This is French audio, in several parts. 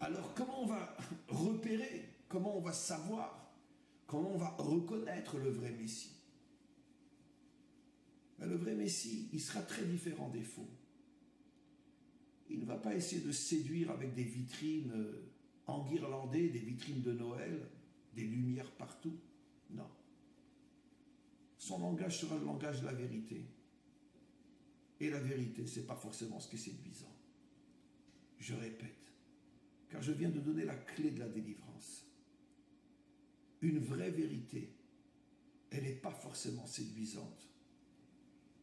Alors comment on va repérer, comment on va savoir, comment on va reconnaître le vrai Messie? Ben, le vrai Messie, il sera très différent des faux. Il ne va pas essayer de séduire avec des vitrines enguirlandées, des vitrines de Noël, des lumières partout. Non. Son langage sera le langage de la vérité. Et la vérité, ce n'est pas forcément ce qui est séduisant. Je répète, car je viens de donner la clé de la délivrance. Une vraie vérité, elle n'est pas forcément séduisante.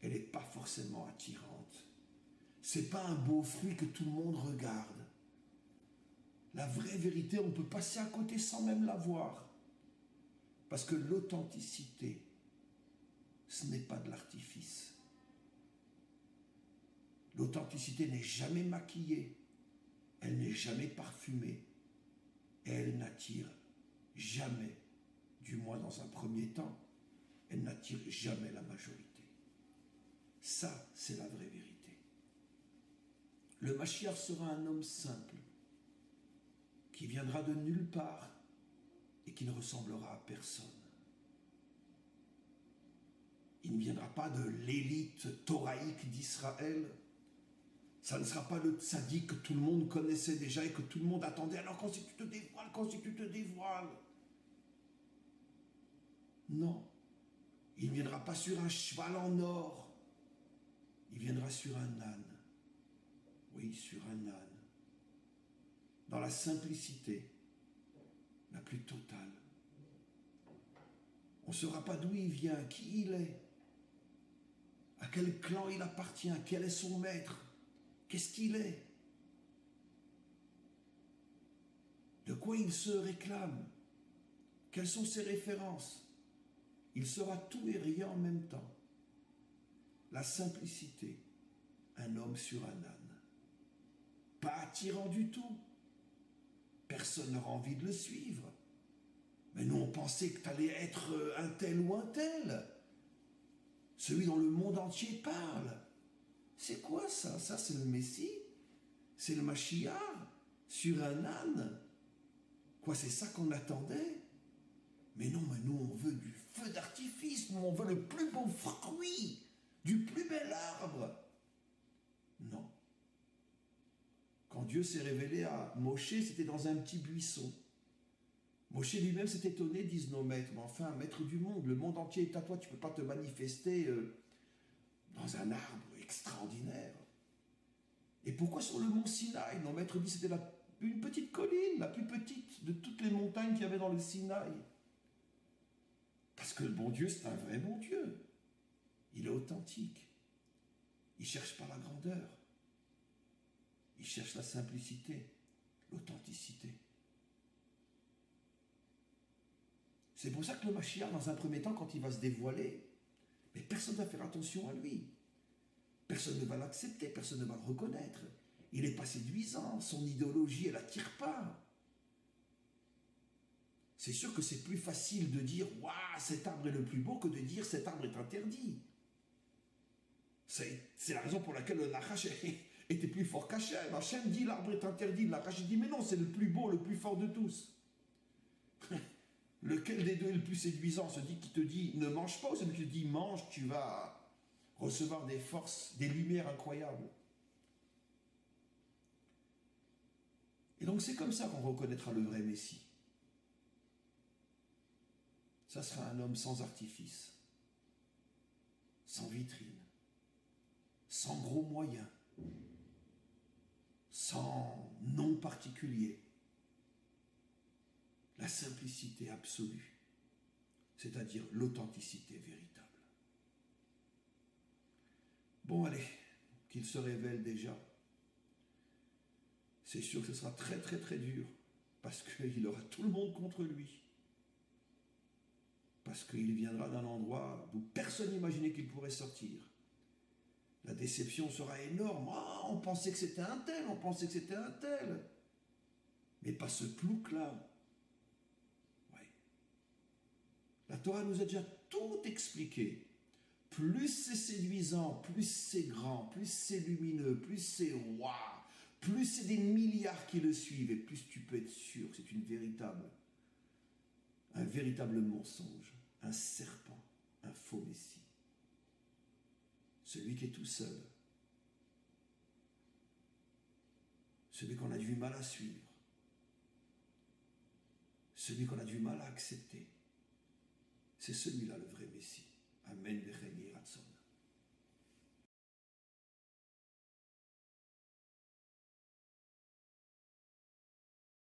Elle n'est pas forcément attirante. Ce n'est pas un beau fruit que tout le monde regarde. La vraie vérité, on peut passer à côté sans même la voir. Parce que l'authenticité, ce n'est pas de l'artifice. L'authenticité n'est jamais maquillée, elle n'est jamais parfumée, et elle n'attire jamais, du moins dans un premier temps, elle n'attire jamais la majorité. Ça, c'est la vraie vérité. Le Mashiach sera un homme simple, qui viendra de nulle part et qui ne ressemblera à personne. Il ne viendra pas de l'élite thoraïque d'Israël. Ça ne sera pas le tzaddik que tout le monde connaissait déjà et que tout le monde attendait. Alors quand c'est que tu te dévoiles, quand c'est que tu te dévoiles. Non. Il ne viendra pas sur un cheval en or. Il viendra sur un âne. Oui, sur un âne. Dans la simplicité la plus totale. On ne saura pas d'où il vient, qui il est, à quel clan il appartient, quel est son maître, qu'est-ce qu'il est, de quoi il se réclame, quelles sont ses références. Il sera tout et rien en même temps. La simplicité, un homme sur un âne. Pas attirant du tout. Personne n'aura envie de le suivre. Mais nous, on pensait que tu allais être un tel ou un tel. Celui dont le monde entier parle. C'est quoi ça? Ça, c'est le Messie? C'est le Mashiach? Sur un âne? Quoi, c'est ça qu'on attendait? Mais non, mais nous, on veut du feu d'artifice. Nous, on veut le plus beau fruit, du plus bel arbre. Non. Quand Dieu s'est révélé à Moshe, c'était dans un petit buisson. Moshe lui-même s'est étonné, disent nos maîtres, mais enfin, maître du monde, le monde entier est à toi, tu ne peux pas te manifester dans un arbre extraordinaire. Et pourquoi sur le mont Sinaï? Nos maîtres disent que c'était une petite colline, la plus petite de toutes les montagnes qu'il y avait dans le Sinaï. Parce que le bon Dieu, c'est un vrai bon Dieu. Il est authentique. Il ne cherche pas la grandeur. Il cherche la simplicité, l'authenticité. C'est pour ça que le Mashiach, dans un premier temps, quand il va se dévoiler, mais personne ne va faire attention à lui. Personne ne va l'accepter, personne ne va le reconnaître. Il n'est pas séduisant, son idéologie, elle n'attire pas. C'est sûr que c'est plus facile de dire « Waouh, cet arbre est le plus beau » que de dire « cet arbre est interdit ». C'est la raison pour laquelle le Nachash était plus fort qu'Hachem. Hachem dit l'arbre est interdit. Le Nachash dit mais non, c'est le plus beau, le plus fort de tous. Lequel des deux est le plus séduisant? Celui qui te dit ne mange pas ou celui qui te dit mange, tu vas recevoir des forces, des lumières incroyables. Et donc c'est comme ça qu'on reconnaîtra le vrai Messie. Ça sera un homme sans artifice, sans vitrine, sans gros moyens, sans nom particulier. La simplicité absolue, c'est-à-dire l'authenticité véritable. Bon, allez, qu'il se révèle déjà. C'est sûr que ce sera très très très dur, parce qu'il aura tout le monde contre lui. Parce qu'il viendra d'un endroit d'où personne n'imaginait qu'il pourrait sortir. La déception sera énorme. Oh, on pensait que c'était un tel, on pensait que c'était un tel. Mais pas ce plouc-là. Ouais. La Torah nous a déjà tout expliqué. Plus c'est séduisant, plus c'est grand, plus c'est lumineux, plus c'est waouh, plus c'est des milliards qui le suivent, et plus tu peux être sûr que c'est un véritable mensonge, un serpent, un faux messie. Celui qui est tout seul, celui qu'on a du mal à suivre, celui qu'on a du mal à accepter, c'est celui-là le vrai messie. Amen.